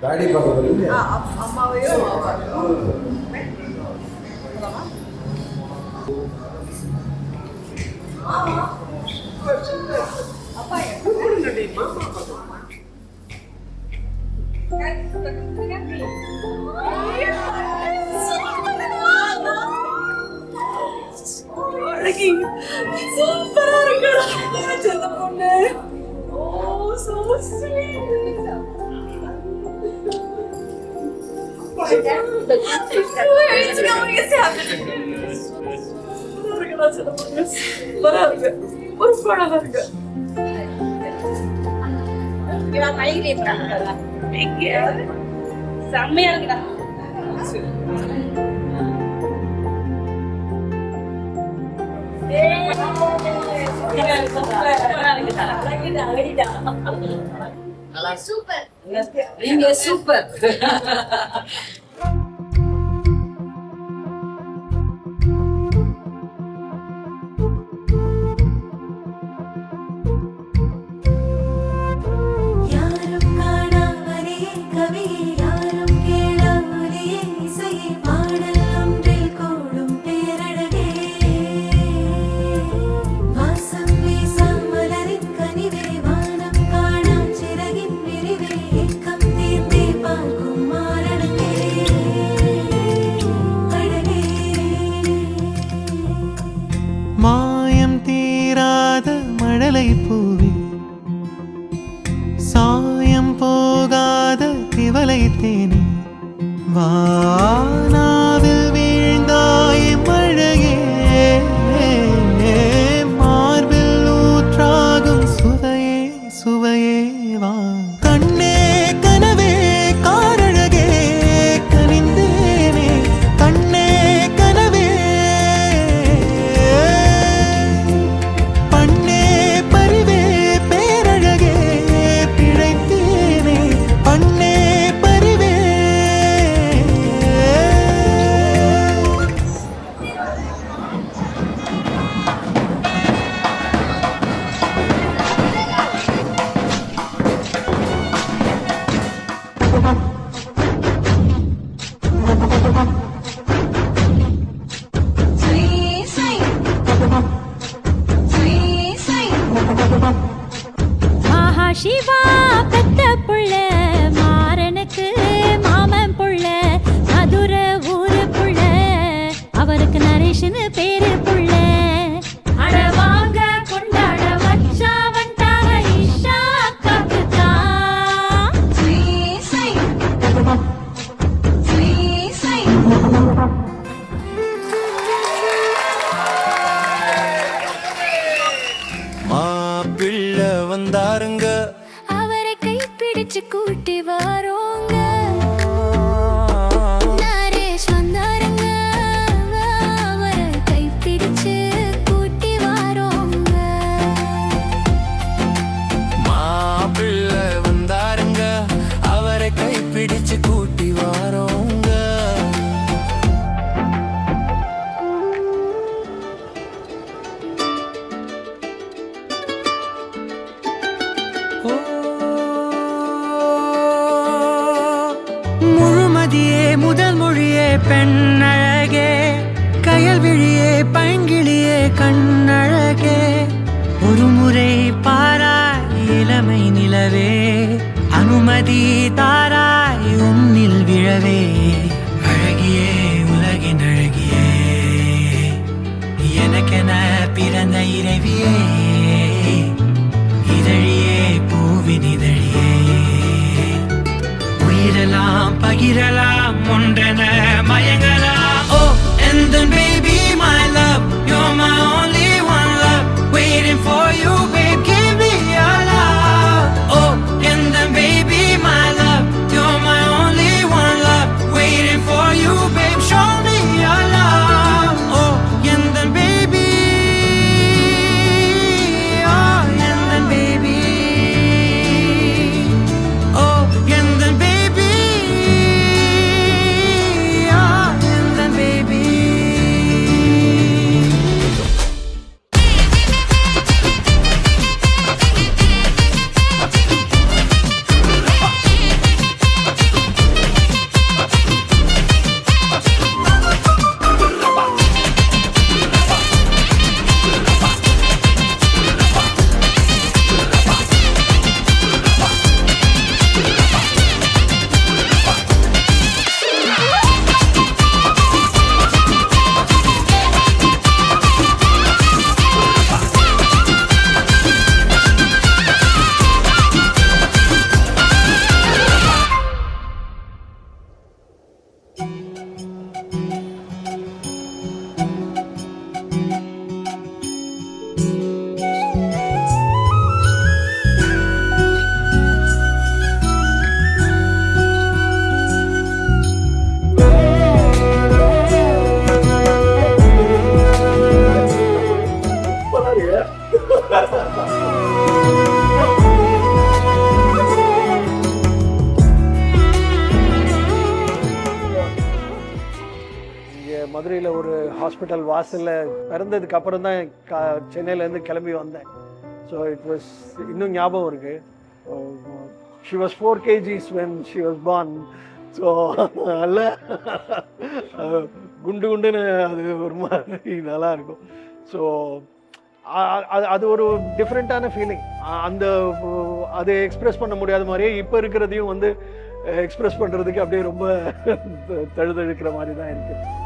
Daddy பார்க்க போறீங்க? அம்மாவையும் அப்பா சூப்பரா இருக்கு செல்ல பொண்ணு. ஓ சோ ஸ்வீட். செம்மையா இருக்குடா. சூப்பர். நீங்க சூப்பர். மாயம் தீராத மழலை பூவே, சாயம் போகாத திவலை தேனே, வானாவில் வீழ்ந்தாய் மழையே, மார்பில் ஊற்றாகும் சுவையே சுவையே வா. கண்ணே கனவே காரழகே கனிந்தேனே, கண்ணே கனவே பண்ணே பரிவே பேரழகே பிழைத்தேனே, பண்ணே பரிவே. ஆஹா சிவா பெத்த புள்ள, மாறனுக்கு மாமன் புள்ள, மதுர ஊரு புள்ள, அவருக்கு நரேஷன்னு பேரு புள்ள. அட வாங்க கொண்டாட வச்சா வந்தாங்க ஈஷா அக்காக்கு தான். மாப்பிள்ளை வந்தாருங்க, அவரை கைப்பிடிச்சு கூட்டி வரோங்க. நரேஷ் வந்தாருங்க, அவரை கைப்பிடிச்சு கூட்டி வரோங்க. மாப்பிள்ளை வந்தாருங்க, அவரை கைப்பிடிச்சு கூட்டி வாரோங்க. முழுமதியே முதல் மொழியே பெண்ணழகே, கயல் விழியே பைங்கிளியே கண்ணழகே, ஒரு முறை பாராய் இளமை நிலவே, அனுமதி தாராய் உன்னில் விழவே. அழகியே உலகின் அழகியே, எனக்கென பிறந்த இறைவியே, இதழியே பூவின் இதழியே, உயிரெல்லாம் பகிரலாம் ஒன்றென மயங்கலாம். ஓ and then baby my love, you're my only one love, waiting for you babe, give me your love. Oh and then baby my love, you're my only one love, waiting for you babe, show me your love. Oh and then baby hospital வாசலில் பிறந்ததுக்கு அப்புறம் தான் சென்னையிலேருந்து கிளம்பி வந்தேன். So it was இன்னும் ஞாபகம் இருக்குது. She was 4 kgs when she was born. So நல்ல குண்டு குண்டுன்னு அது ஒரு மாதிரி நல்லாயிருக்கும். ஸோ அது ஒரு டிஃப்ரெண்ட்டான ஃபீலிங். அதை எக்ஸ்ப்ரெஸ் பண்ண முடியாத மாதிரியே இப்போ இருக்கிறதையும் வந்து எக்ஸ்ப்ரெஸ் பண்ணுறதுக்கு அப்படியே ரொம்ப தழுதழுக்கிற மாதிரி தான் இருக்குது.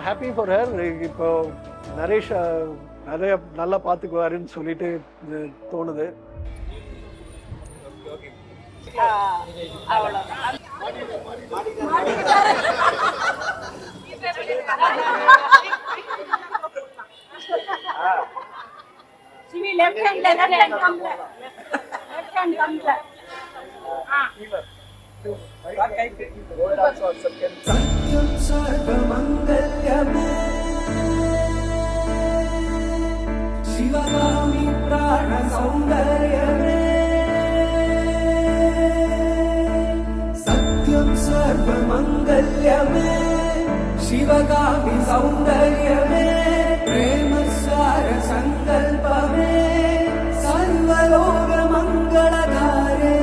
Happy for her. இப்போ நரேஷ் நிறைய நல்லா பார்த்துக்குவாருன்னு சொல்லிட்டு தோணுது. சத்யம் சர்வமங்கல்யமே சிவகாமி பிராண சௌந்தர்யமே சத்யம் சர்வமங்கல்யமே சிவகாமி சௌந்தர்யமே பிரேமசார சங்கல்பமே சர்வலோக மங்களதாரே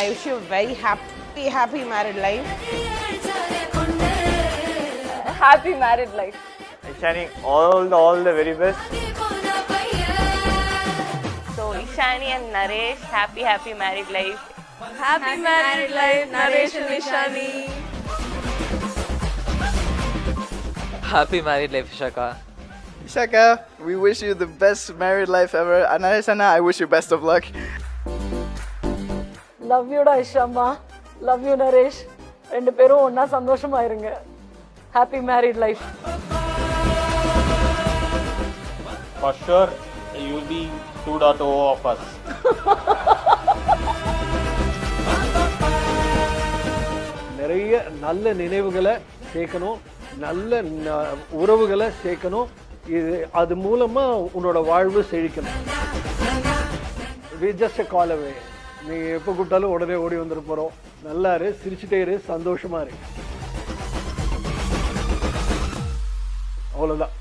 I wish you a very happy married life. Happy married life. Ishani, all the very best. So Ishani and Naresh, happy married life. Happy married life, Naresh and Ishani. Happy married life, Ishaka. Ishaka, we wish you the best married life ever. And Naresh, I wish you best of luck. Love you, Ishama. Love you, Naresh. ரெண்டு பேரும் ஒண்ணா சந்தோஷமா இருங்க. Happy married life. For sure, you'll be 2.0 of us. நிறைய நல்ல நினைவுகளை சேர்க்கணும், நல்ல உறவுகளை சேர்க்கணும். அது மூலமா உன்னோட வாழ்வு செழிக்கணும். We just a call away. நீ எப்போ கூப்பிட்டாலும் உடனே ஓடி வந்துட போகிறோம். நல்லா இரு, சிரிச்சுட்டே இரு, சந்தோஷமா இரு. அவ்வளோதான்.